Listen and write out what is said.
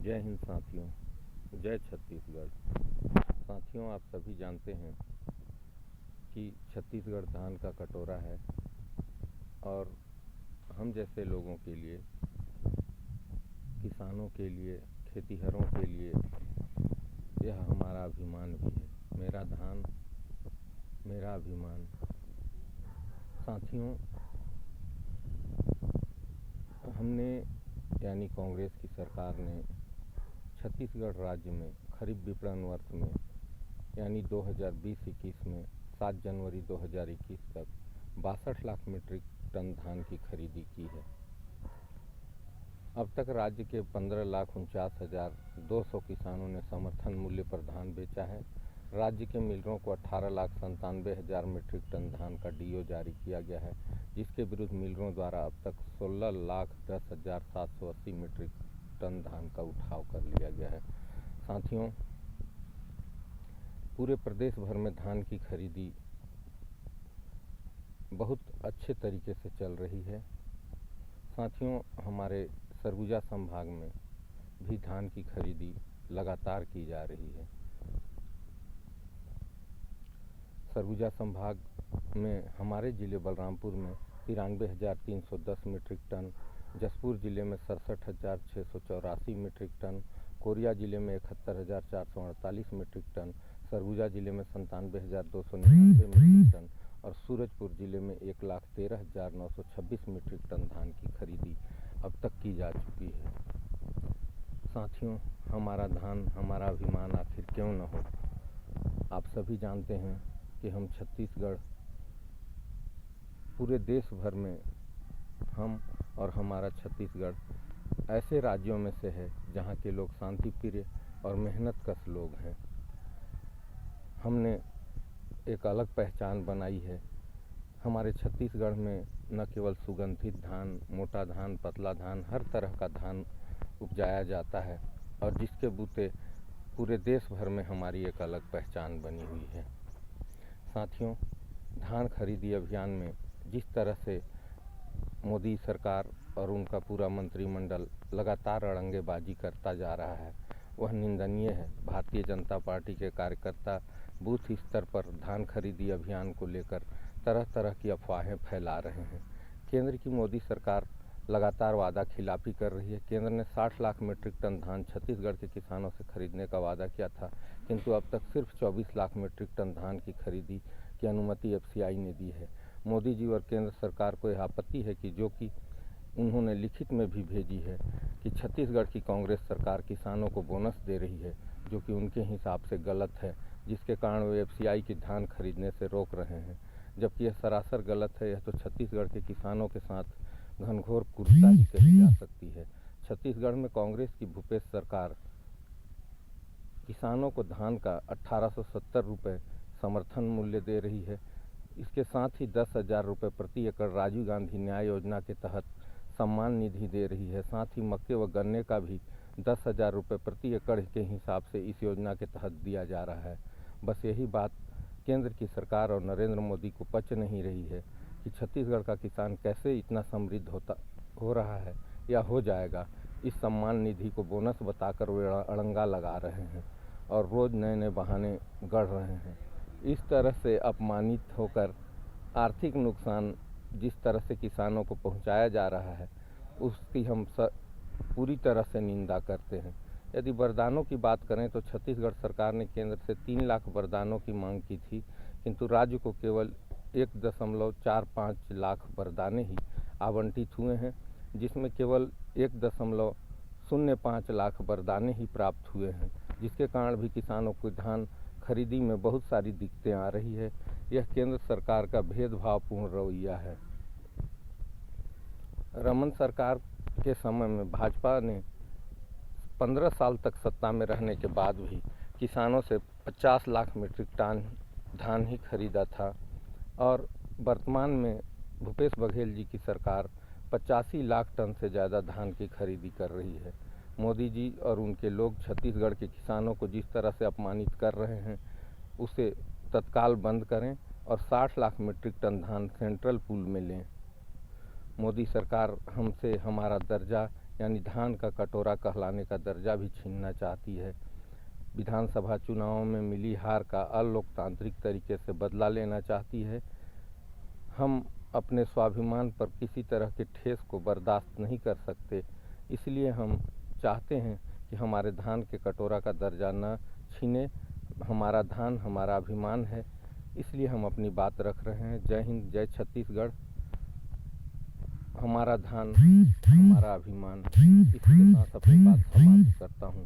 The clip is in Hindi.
जय हिंद साथियों, जय छत्तीसगढ़। साथियों, आप सभी जानते हैं कि छत्तीसगढ़ धान का कटोरा है और हम जैसे लोगों के लिए, किसानों के लिए, खेतीहरों के लिए यह हमारा अभिमान भी है। मेरा धान मेरा अभिमान। साथियों, हमने यानी कांग्रेस की सरकार ने छत्तीसगढ़ राज्य में खरीफ विपणन वर्ष में यानी 2020-21 में 7 जनवरी 2021 तक 62 लाख मीट्रिक टन धान की खरीदी की है। अब तक राज्य के 15,49,200 किसानों ने समर्थन मूल्य पर धान बेचा है। राज्य के मिलरों को 18,97,000 मीट्रिक टन धान का डीओ जारी किया गया है, जिसके विरुद्ध मिलरों द्वारा अब तक 16,10,780 मीट्रिक टन धान का उठाव कर लिया गया है। साथियों, पूरे प्रदेश भर में धान की खरीदी बहुत अच्छे तरीके से चल रही है। साथियों, हमारे सरगुजा संभाग में भी धान की खरीदी लगातार की जा रही है। सरगुजा संभाग में हमारे जिले बलरामपुर में 93,310 मीट्रिक टन, जसपुर जिले में 67,684 मीट्रिक टन, कोरिया जिले में 71,448 मीट्रिक टन, सरगुजा जिले में 97,299 मीट्रिक टन और सूरजपुर जिले में 1,13,926 मीट्रिक टन धान की खरीदी अब तक की जा चुकी है। साथियों, हमारा धान हमारा अभिमान आखिर क्यों न हो। आप सभी जानते हैं कि हम छत्तीसगढ़ पूरे देश भर में हम और हमारा छत्तीसगढ़ ऐसे राज्यों में से है जहाँ के लोग शांति प्रिय और मेहनतकश लोग हैं। हमने एक अलग पहचान बनाई है। हमारे छत्तीसगढ़ में न केवल सुगंधित धान, मोटा धान, पतला धान, हर तरह का धान उपजाया जाता है और जिसके बूते पूरे देश भर में हमारी एक अलग पहचान बनी हुई है। साथियों, धान खरीदी अभियान में जिस तरह से मोदी सरकार और उनका पूरा मंत्रिमंडल लगातार अड़ंगेबाजी करता जा रहा है, वह निंदनीय है। भारतीय जनता पार्टी के कार्यकर्ता बूथ स्तर पर धान खरीदी अभियान को लेकर तरह तरह की अफवाहें फैला रहे हैं। केंद्र की मोदी सरकार लगातार वादा खिलाफी कर रही है। केंद्र ने 60 लाख मीट्रिक टन धान छत्तीसगढ़ के किसानों से खरीदने का वादा किया था, किंतु अब तक सिर्फ 24 लाख मीट्रिक टन धान की खरीदी की अनुमति एफसीआई ने दी है। मोदी जी और केंद्र सरकार को यह आपत्ति है कि जो कि उन्होंने लिखित में भी भेजी है कि छत्तीसगढ़ की कांग्रेस सरकार किसानों को बोनस दे रही है, जो कि उनके हिसाब से गलत है, जिसके कारण वे एफसीआई की धान खरीदने से रोक रहे हैं, जबकि यह सरासर गलत है। यह तो छत्तीसगढ़ के किसानों के साथ घनघोर क्रूरता ही कही जा सकती है। छत्तीसगढ़ में कांग्रेस की भूपेश सरकार किसानों को धान का 1870 रुपये समर्थन मूल्य दे रही है। इसके साथ ही 10,000 रुपये प्रति एकड़ राजीव गांधी न्याय योजना के तहत सम्मान निधि दे रही है। साथ ही मक्के व गन्ने का भी 10,000 रुपये प्रति एकड़ के हिसाब से इस योजना के तहत दिया जा रहा है। बस यही बात केंद्र की सरकार और नरेंद्र मोदी को पच नहीं रही है कि छत्तीसगढ़ का किसान कैसे इतना समृद्ध हो रहा है या हो जाएगा। इस सम्मान निधि को बोनस बताकर वे अड़ंगा लगा रहे हैं और रोज़ नए नए बहाने गढ़ रहे हैं। इस तरह से अपमानित होकर आर्थिक नुकसान जिस तरह से किसानों को पहुंचाया जा रहा है, उसकी हम पूरी तरह से निंदा करते हैं। यदि वरदानों की बात करें तो छत्तीसगढ़ सरकार ने केंद्र से 3 लाख वरदानों की मांग की थी, किंतु राज्य को केवल 1.45 लाख वरदाने ही आवंटित हुए हैं, जिसमें केवल 1.05 लाख वरदाने ही प्राप्त हुए हैं, जिसके कारण भी किसानों को धान खरीदी में बहुत सारी दिक्कतें आ रही है। यह केंद्र सरकार का भेदभावपूर्ण रवैया है। रमन सरकार के समय में भाजपा ने 15 साल तक सत्ता में रहने के बाद भी किसानों से 50 लाख मीट्रिक टन धान ही खरीदा था और वर्तमान में भूपेश बघेल जी की सरकार 85 लाख टन से ज़्यादा धान की खरीदी कर रही है। मोदी जी और उनके लोग छत्तीसगढ़ के किसानों को जिस तरह से अपमानित कर रहे हैं, उसे तत्काल बंद करें और 60 लाख मीट्रिक टन धान सेंट्रल पूल में लें। मोदी सरकार हमसे हमारा दर्जा यानी धान का कटोरा कहलाने का दर्जा भी छीनना चाहती है। विधानसभा चुनावों में मिली हार का अलोकतांत्रिक तरीके से बदला लेना चाहती है। हम अपने स्वाभिमान पर किसी तरह के ठेस को बर्दाश्त नहीं कर सकते, इसलिए हम चाहते हैं कि हमारे धान के कटोरा का दर्जा न छीने। हमारा धान हमारा अभिमान है, इसलिए हम अपनी बात रख रहे हैं। जय हिंद, जय छत्तीसगढ़। हमारा धान हमारा अभिमान। इसके साथ अपनी बात समाप्त करता हूँ।